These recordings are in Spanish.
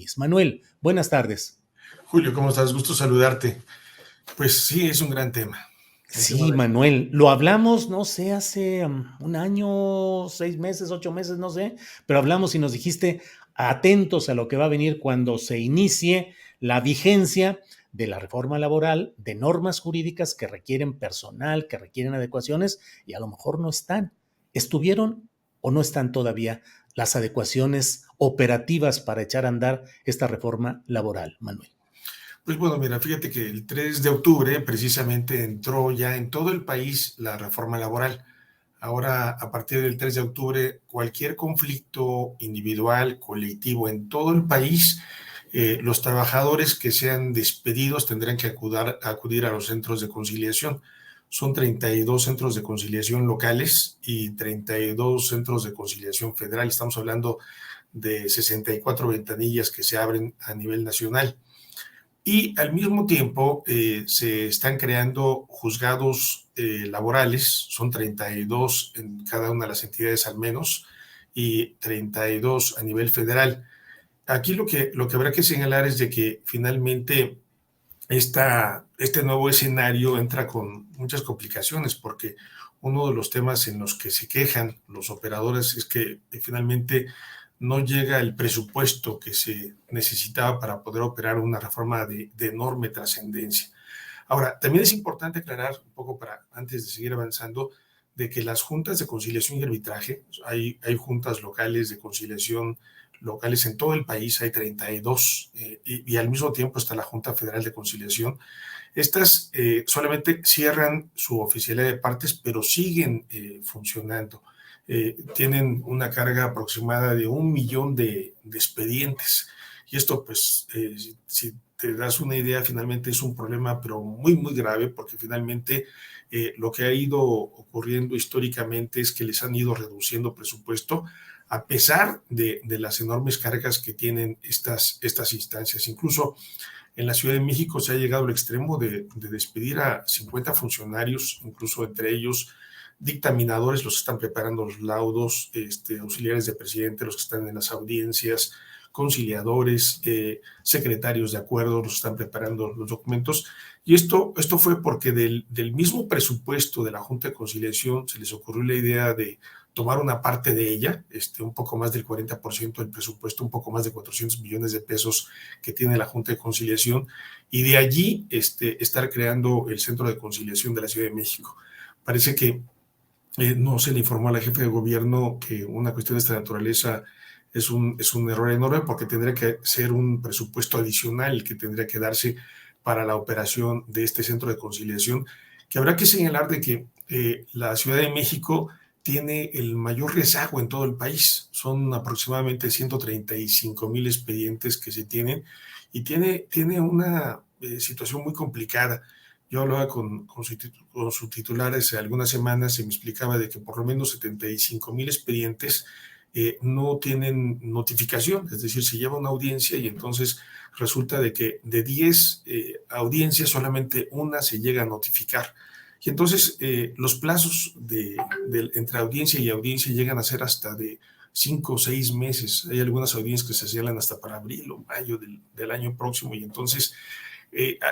Núñez. Manuel, buenas tardes. Julio, ¿cómo estás? Gusto saludarte. Pues sí, es un gran tema. El tema Sí, Manuel, lo hablamos, no sé, hace un año, 6 meses, 8 meses, no sé, pero hablamos y nos dijiste atentos a lo que va a venir cuando se inicie la vigencia de la reforma laboral, de normas jurídicas que requieren personal, que requieren adecuaciones y a lo mejor no están. ¿Estuvieron o no están todavía las adecuaciones operativas para echar a andar esta reforma laboral, Manuel? Pues bueno, mira, fíjate que el 3 de octubre precisamente entró ya en todo el país la reforma laboral. Ahora, a partir del 3 de octubre, cualquier conflicto individual, colectivo en todo el país, los trabajadores que sean despedidos tendrán que acudir a los centros de conciliación. Son 32 centros de conciliación locales y 32 centros de conciliación federal. Estamos hablando de 64 ventanillas que se abren a nivel nacional. Y al mismo tiempo se están creando juzgados laborales, son 32 en cada una de las entidades al menos, y 32 a nivel federal. Aquí lo que habrá que señalar es de que finalmente este nuevo escenario entra con muchas complicaciones, porque uno de los temas en los que se quejan los operadores es que finalmente no llega el presupuesto que se necesitaba para poder operar una reforma de enorme trascendencia. Ahora, también es importante aclarar un poco para antes de seguir avanzando de que las juntas de conciliación y arbitraje, hay juntas locales de conciliación locales en todo el país, hay 32, y al mismo tiempo está la Junta Federal de Conciliación. Estas solamente cierran su oficialidad de partes, pero siguen funcionando. Tienen una carga aproximada de 1 millón de expedientes. Y esto, pues, si te das una idea, finalmente es un problema, pero muy, muy grave, porque finalmente lo que ha ido ocurriendo históricamente es que les han ido reduciendo presupuesto a pesar de las enormes cargas que tienen estas instancias. Incluso en la Ciudad de México se ha llegado al extremo de despedir a 50 funcionarios, incluso entre ellos dictaminadores, los que están preparando los laudos, auxiliares de presidente, los que están en las audiencias, conciliadores, secretarios de acuerdo, los que están preparando los documentos. Y esto fue porque del mismo presupuesto de la Junta de Conciliación se les ocurrió la idea de tomar una parte de ella, un poco más del 40% del presupuesto, un poco más de 400 millones de pesos que tiene la Junta de Conciliación, y de allí estar creando el Centro de Conciliación de la Ciudad de México. Parece que no se le informó a la jefe de gobierno que una cuestión de esta naturaleza es un error enorme, porque tendría que ser un presupuesto adicional que tendría que darse para la operación de este centro de conciliación, que habrá que señalar de que la Ciudad de México tiene el mayor rezago en todo el país. Son aproximadamente 135,000 expedientes que se tienen, y tiene una situación muy complicada. Yo hablaba con su titular hace algunas semanas y me explicaba de que por lo menos 75,000 expedientes no tienen notificación, es decir, se lleva una audiencia y entonces resulta de que de 10 audiencias solamente una se llega a notificar. Y entonces los plazos entre audiencia y audiencia llegan a ser hasta de 5 o 6 meses. Hay algunas audiencias que se señalan hasta para abril o mayo del año próximo, y entonces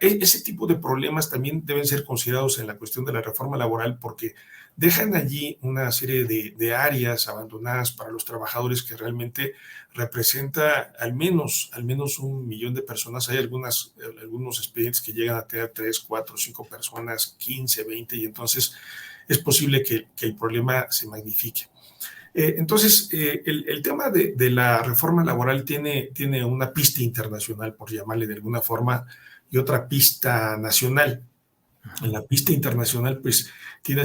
ese tipo de problemas también deben ser considerados en la cuestión de la reforma laboral, porque dejan allí una serie de áreas abandonadas para los trabajadores que realmente representa al menos 1 millón de personas. Hay algunos expedientes que llegan a tener 3, 4, 5 personas, 15, 20, y entonces es posible que el problema se magnifique. Entonces, el tema de la reforma laboral tiene una pista internacional, por llamarle de alguna forma, y otra pista nacional. En la pista internacional, pues, tiene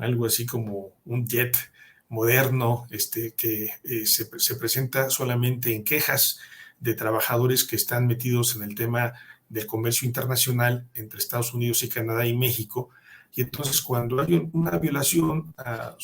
algo así como un jet moderno, que se presenta solamente en quejas de trabajadores que están metidos en el tema del comercio internacional entre Estados Unidos y Canadá y México. Y entonces, cuando hay una violación a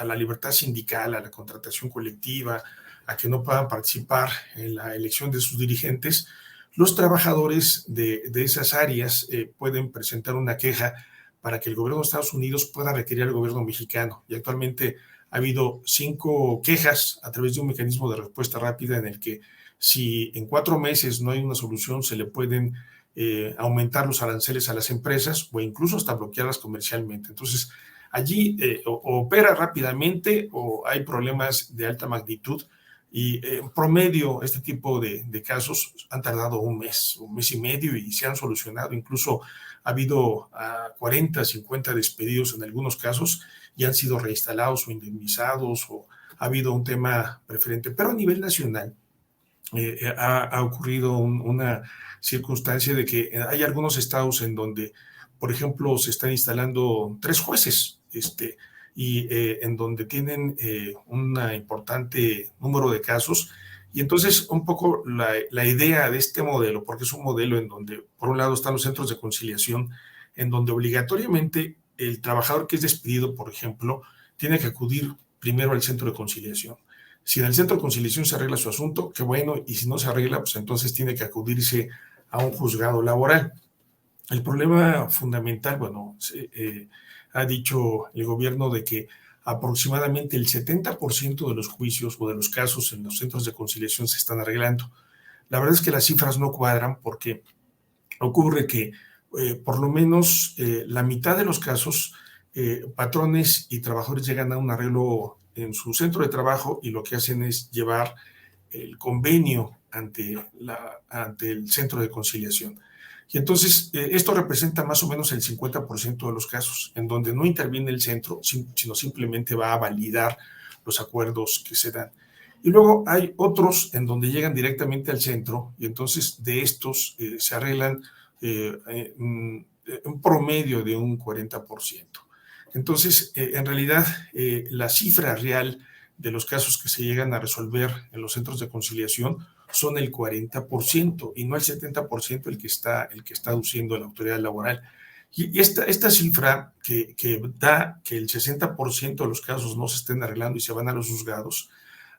la libertad sindical, a la contratación colectiva, a que no puedan participar en la elección de sus dirigentes, los trabajadores de esas áreas pueden presentar una queja para que el gobierno de Estados Unidos pueda requerir al gobierno mexicano. Y actualmente ha habido 5 quejas a través de un mecanismo de respuesta rápida en el que Si en 4 meses no hay una solución, se le pueden aumentar los aranceles a las empresas o incluso hasta bloquearlas comercialmente. Entonces, allí o opera rápidamente o hay problemas de alta magnitud y en promedio este tipo de casos han tardado un mes y medio y se han solucionado. Incluso ha habido 40, 50 despedidos en algunos casos y han sido reinstalados o indemnizados o ha habido un tema preferente. Pero a nivel nacional ha ocurrido una circunstancia de que hay algunos estados en donde, por ejemplo, se están instalando 3 jueces, y en donde tienen un importante número de casos. Y entonces un poco la idea de este modelo, porque es un modelo en donde por un lado están los centros de conciliación, en donde obligatoriamente el trabajador que es despedido, por ejemplo, tiene que acudir primero al centro de conciliación. Si en el centro de conciliación se arregla su asunto, qué bueno, y si no se arregla, pues entonces tiene que acudirse a un juzgado laboral. El problema fundamental, bueno, ha dicho el gobierno de que aproximadamente el 70% de los juicios o de los casos en los centros de conciliación se están arreglando. La verdad es que las cifras no cuadran porque ocurre que por lo menos la mitad de los casos, patrones y trabajadores llegan a un arreglo en su centro de trabajo y lo que hacen es llevar el convenio ante el centro de conciliación. Y entonces esto representa más o menos el 50% de los casos, en donde no interviene el centro, sino simplemente va a validar los acuerdos que se dan. Y luego hay otros en donde llegan directamente al centro y entonces de estos se arreglan un promedio de un 40%. Entonces, en realidad, la cifra real de los casos que se llegan a resolver en los centros de conciliación son el 40% y no el 70% el que está aduciendo la autoridad laboral. Y esta cifra que da que el 60% de los casos no se estén arreglando y se van a los juzgados,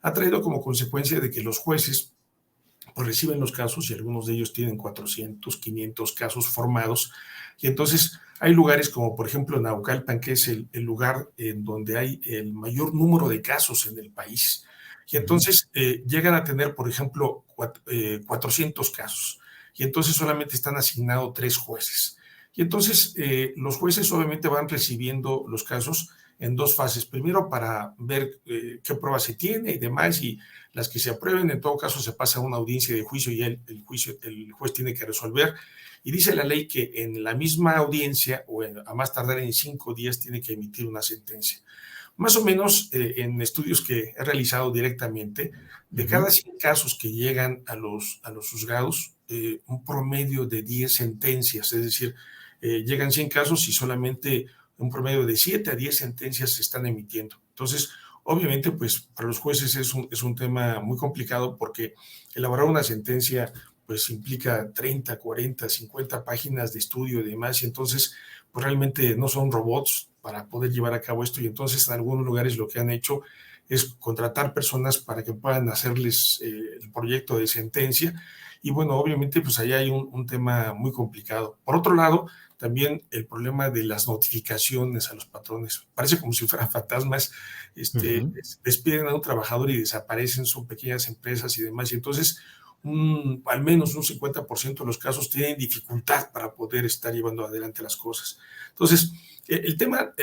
ha traído como consecuencia de que los jueces pues reciben los casos y algunos de ellos tienen 400, 500 casos formados. Y entonces hay lugares como por ejemplo Naucalpan, que es el lugar en donde hay el mayor número de casos en el país. Y entonces llegan a tener, por ejemplo, 400 casos. Y entonces solamente están asignados 3 jueces. Y entonces los jueces obviamente van recibiendo los casos en 2 fases. Primero para ver qué pruebas se tiene y demás, y las que se aprueben, en todo caso se pasa a una audiencia de juicio y el juez tiene que resolver. Y dice la ley que en la misma audiencia o a más tardar en 5 días tiene que emitir una sentencia. Más o menos en estudios que he realizado directamente, de cada 100 casos que llegan a los juzgados, un promedio de 10 sentencias, es decir, llegan 100 casos y solamente un promedio de 7 a 10 sentencias se están emitiendo. Entonces, obviamente, pues para los jueces es un tema muy complicado porque elaborar una sentencia pues implica 30, 40, 50 páginas de estudio y demás, y entonces pues realmente no son robots para poder llevar a cabo esto, y entonces en algunos lugares lo que han hecho es contratar personas para que puedan hacerles el proyecto de sentencia, y bueno, obviamente pues allá hay un tema muy complicado. Por otro lado, también el problema de las notificaciones a los patrones. Parece como si fueran fantasmas, despiden a un trabajador y desaparecen, son pequeñas empresas y demás, y entonces al menos un 50% de los casos tienen dificultad para poder estar llevando adelante las cosas. Entonces, el tema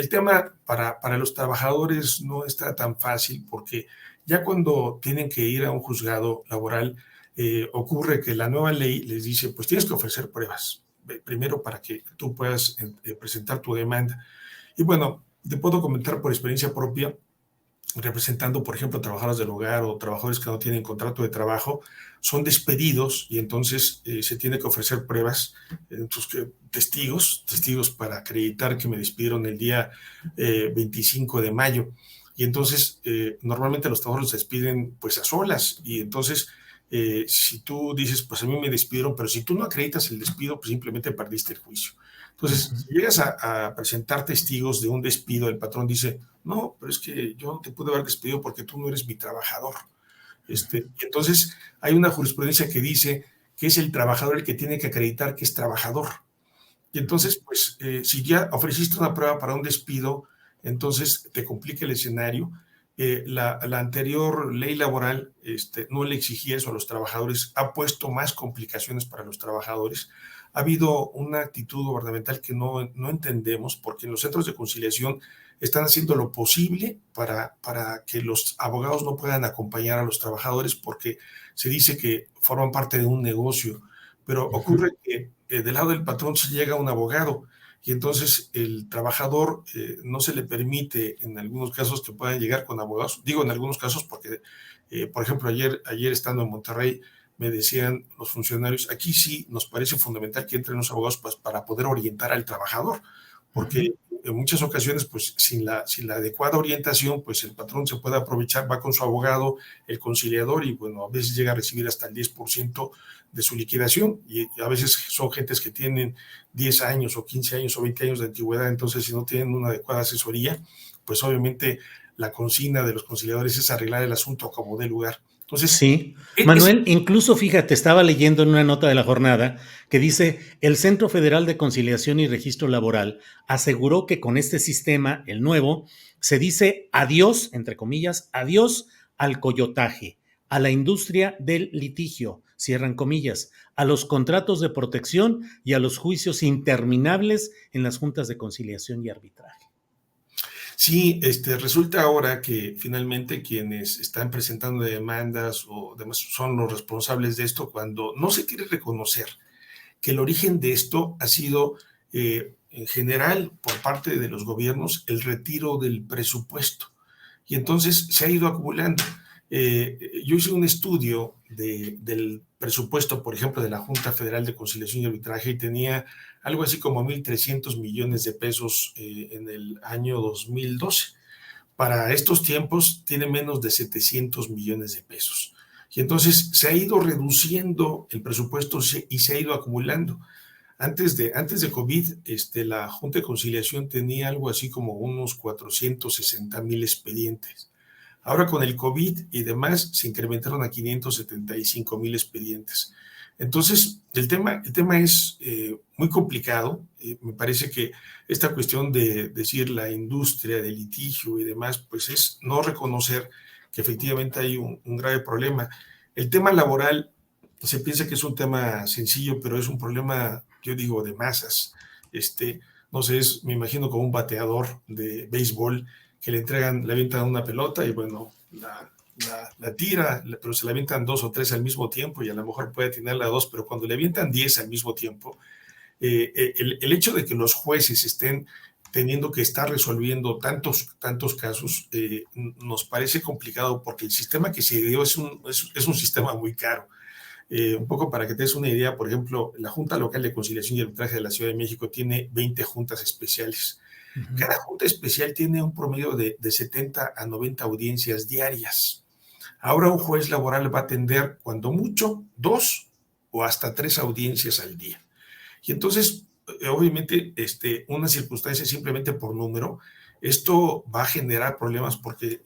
para los trabajadores no está tan fácil porque ya cuando tienen que ir a un juzgado laboral, ocurre que la nueva ley les dice, pues tienes que ofrecer pruebas, primero para que tú puedas presentar tu demanda. Y bueno, te puedo comentar por experiencia propia, representando, por ejemplo, trabajadores del hogar o trabajadores que no tienen contrato de trabajo, son despedidos y entonces se tiene que ofrecer pruebas, testigos para acreditar que me despidieron el día 25 de mayo. Y entonces normalmente los trabajadores se despiden pues a solas y entonces si tú dices, pues a mí me despidieron, pero si tú no acreditas el despido, pues simplemente perdiste el juicio. Entonces, si llegas a presentar testigos de un despido, el patrón dice, no, pero es que yo no te pude haber despedido porque tú no eres mi trabajador. Y entonces hay una jurisprudencia que dice que es el trabajador el que tiene que acreditar que es trabajador. Y entonces, pues, si ya ofreciste una prueba para un despido, entonces te complica el escenario La anterior ley laboral no le exigía eso a los trabajadores, ha puesto más complicaciones para los trabajadores. Ha habido una actitud gubernamental que no entendemos, porque en los centros de conciliación están haciendo lo posible para que los abogados no puedan acompañar a los trabajadores, porque se dice que forman parte de un negocio, pero ocurre que del lado del patrón se llega un abogado, y entonces el trabajador no se le permite en algunos casos que puedan llegar con abogados. Digo en algunos casos porque, por ejemplo, ayer estando en Monterrey, me decían los funcionarios, aquí sí nos parece fundamental que entren los abogados, pues, para poder orientar al trabajador, porque en muchas ocasiones, pues sin la adecuada orientación, pues el patrón se puede aprovechar, va con su abogado, el conciliador, y bueno, a veces llega a recibir hasta el 10% de su liquidación, y a veces son gentes que tienen 10 años o 15 años o 20 años de antigüedad. Entonces si no tienen una adecuada asesoría, pues obviamente la consigna de los conciliadores es arreglar el asunto como dé lugar. Entonces, Sí, es, Manuel, incluso fíjate, estaba leyendo en una nota de la jornada que dice, el Centro Federal de Conciliación y Registro Laboral aseguró que con este sistema, el nuevo, se dice adiós, entre comillas, adiós al coyotaje, a la industria del litigio, cierran comillas, a los contratos de protección y a los juicios interminables en las juntas de conciliación y arbitraje. Sí, resulta ahora que finalmente quienes están presentando demandas o demás son los responsables de esto, cuando no se quiere reconocer que el origen de esto ha sido, en general, por parte de los gobiernos, el retiro del presupuesto. Y entonces se ha ido acumulando. Yo hice un estudio del presupuesto, por ejemplo, de la Junta Federal de Conciliación y Arbitraje, y tenía algo así como 1,300 millones de pesos en el año 2012. Para estos tiempos tiene menos de 700 millones de pesos. Y entonces se ha ido reduciendo el presupuesto y se ha ido acumulando. Antes de COVID, la Junta de Conciliación tenía algo así como unos 460,000 expedientes. Ahora con el COVID y demás se incrementaron a 575,000 expedientes. Entonces, el tema es muy complicado. Me parece que esta cuestión de decir la industria del litigio y demás, pues es no reconocer que efectivamente hay un grave problema. El tema laboral se piensa que es un tema sencillo, pero es un problema, yo digo, de masas. No sé, me imagino como un bateador de béisbol que le avientan una pelota y bueno, la tira, pero se la avientan 2 o 3 al mismo tiempo y a lo mejor puede atinarla a 2, pero cuando le avientan 10 al mismo tiempo, el hecho de que los jueces estén teniendo que estar resolviendo tantos casos, nos parece complicado porque el sistema que se dio es un sistema muy caro. Un poco para que te des una idea, por ejemplo, la Junta Local de Conciliación y Arbitraje de la Ciudad de México tiene 20 juntas especiales. Cada junta especial tiene un promedio de 70 a 90 audiencias diarias. Ahora un juez laboral va a atender cuando mucho 2 o hasta 3 audiencias al día. Y entonces, obviamente, una circunstancia simplemente por número, esto va a generar problemas porque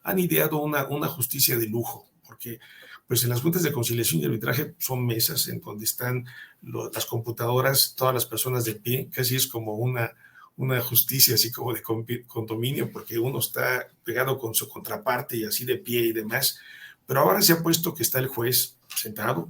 han ideado una justicia de lujo, porque pues en las juntas de conciliación y arbitraje son mesas en donde están las computadoras, todas las personas de pie, casi es como una justicia así como de condominio, porque uno está pegado con su contraparte y así de pie y demás. Pero ahora se ha puesto que está el juez sentado,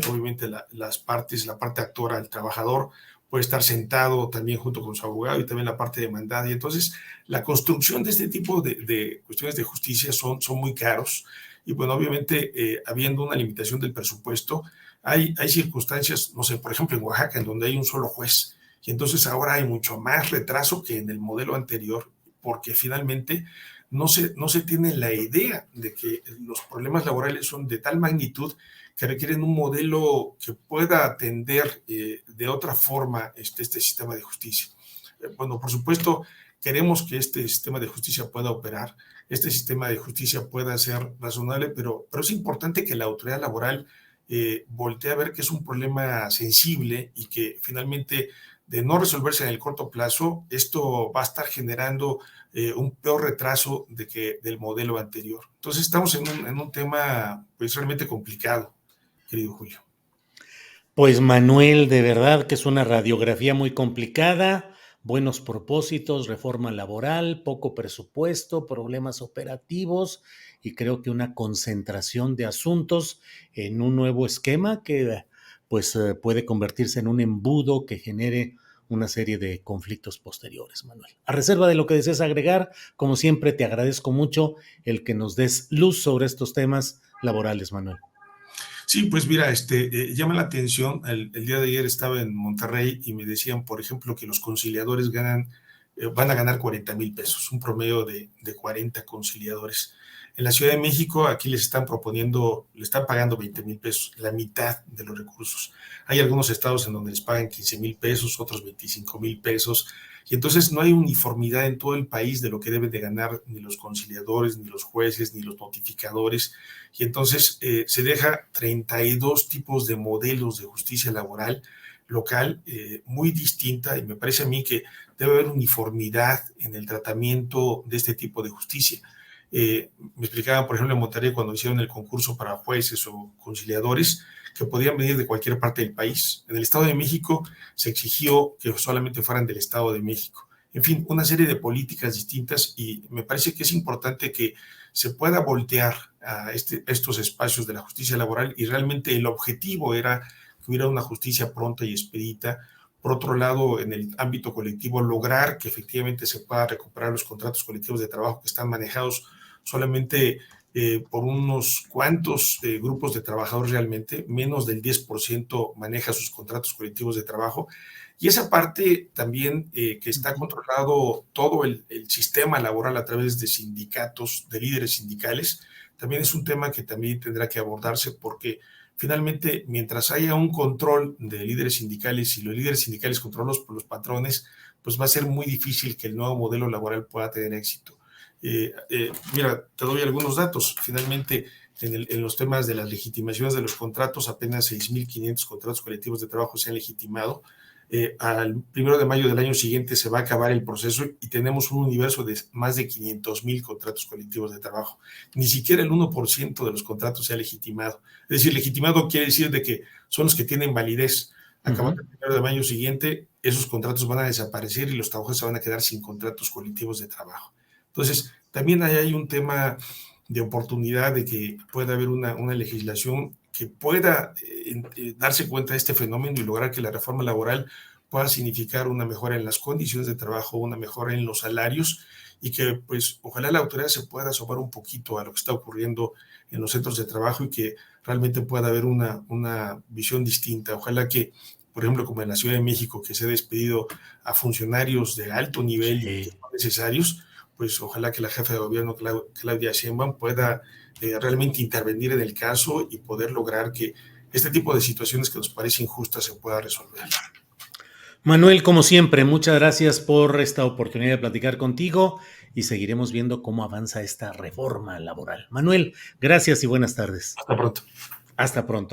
obviamente las partes, la parte actora, el trabajador puede estar sentado también junto con su abogado y también la parte demandada. Y entonces la construcción de este tipo de cuestiones de justicia son muy caros. Y bueno, obviamente, habiendo una limitación del presupuesto, hay circunstancias, no sé, por ejemplo en Oaxaca, en donde hay un solo juez, y entonces ahora hay mucho más retraso que en el modelo anterior, porque finalmente no se tiene la idea de que los problemas laborales son de tal magnitud que requieren un modelo que pueda atender de otra forma este sistema de justicia. Bueno, por supuesto, queremos que este sistema de justicia pueda operar, este sistema de justicia pueda ser razonable, pero es importante que la autoridad laboral voltee a ver que es un problema sensible y que finalmente, de no resolverse en el corto plazo, esto va a estar generando un peor retraso del modelo anterior. Entonces estamos en un tema pues realmente complicado, querido Julio. Pues Manuel, de verdad que es una radiografía muy complicada, buenos propósitos, reforma laboral, poco presupuesto, problemas operativos y creo que una concentración de asuntos en un nuevo esquema que pues puede convertirse en un embudo que genere una serie de conflictos posteriores, Manuel. A reserva de lo que desees agregar, como siempre, te agradezco mucho el que nos des luz sobre estos temas laborales, Manuel. Sí, pues mira, llama la atención. El día de ayer estaba en Monterrey y me decían, por ejemplo, que los conciliadores van a ganar 40,000 pesos, un promedio de 40 conciliadores. En la Ciudad de México, aquí les están proponiendo, le están pagando 20,000 pesos, la mitad de los recursos. Hay algunos estados en donde les pagan 15,000 pesos, otros 25,000 pesos. Y entonces no hay uniformidad en todo el país de lo que deben de ganar ni los conciliadores, ni los jueces, ni los notificadores. Y entonces se deja 32 tipos de modelos de justicia laboral local muy distinta, y me parece a mí que debe haber uniformidad en el tratamiento de este tipo de justicia. Me explicaban, por ejemplo, en Monterrey cuando hicieron el concurso para jueces o conciliadores, que podían venir de cualquier parte del país. En el Estado de México se exigió que solamente fueran del Estado de México. En fin, una serie de políticas distintas, y me parece que es importante que se pueda voltear a estos espacios de la justicia laboral, y realmente el objetivo era que hubiera una justicia pronta y expedita. Por otro lado, en el ámbito colectivo, lograr que efectivamente se pueda recuperar los contratos colectivos de trabajo que están manejados solamente por unos cuantos grupos de trabajadores. Realmente menos del 10% maneja sus contratos colectivos de trabajo, y esa parte también que está controlado todo el sistema laboral a través de sindicatos, de líderes sindicales, también es un tema que también tendrá que abordarse, porque finalmente, mientras haya un control de líderes sindicales y los líderes sindicales controlados por los patrones, pues va a ser muy difícil que el nuevo modelo laboral pueda tener éxito. Mira, te doy algunos datos. Finalmente, en los temas de las legitimaciones de los contratos, apenas 6,500 contratos colectivos de trabajo se han legitimado. Al 1 de mayo del año siguiente se va a acabar el proceso y tenemos un universo de más de 500,000 contratos colectivos de trabajo. Ni siquiera el 1% de los contratos se ha legitimado. Es decir, legitimado quiere decir de que son los que tienen validez. Acabando el 1 de mayo siguiente, esos contratos van a desaparecer y los trabajadores se van a quedar sin contratos colectivos de trabajo. Entonces, también hay un tema de oportunidad de que pueda haber una legislación que pueda darse cuenta de este fenómeno y lograr que la reforma laboral pueda significar una mejora en las condiciones de trabajo, una mejora en los salarios, y que pues ojalá la autoridad se pueda asomar un poquito a lo que está ocurriendo en los centros de trabajo y que realmente pueda haber una visión distinta. Ojalá que, por ejemplo, como en la Ciudad de México, que se ha despedido a funcionarios de alto nivel y que Sí. son necesarios, pues ojalá que la jefa de gobierno, Claudia Sheinbaum, pueda realmente intervenir en el caso y poder lograr que este tipo de situaciones que nos parece injustas se pueda resolver. Manuel, como siempre, muchas gracias por esta oportunidad de platicar contigo y seguiremos viendo cómo avanza esta reforma laboral. Manuel, gracias y buenas tardes. Hasta pronto. Hasta pronto.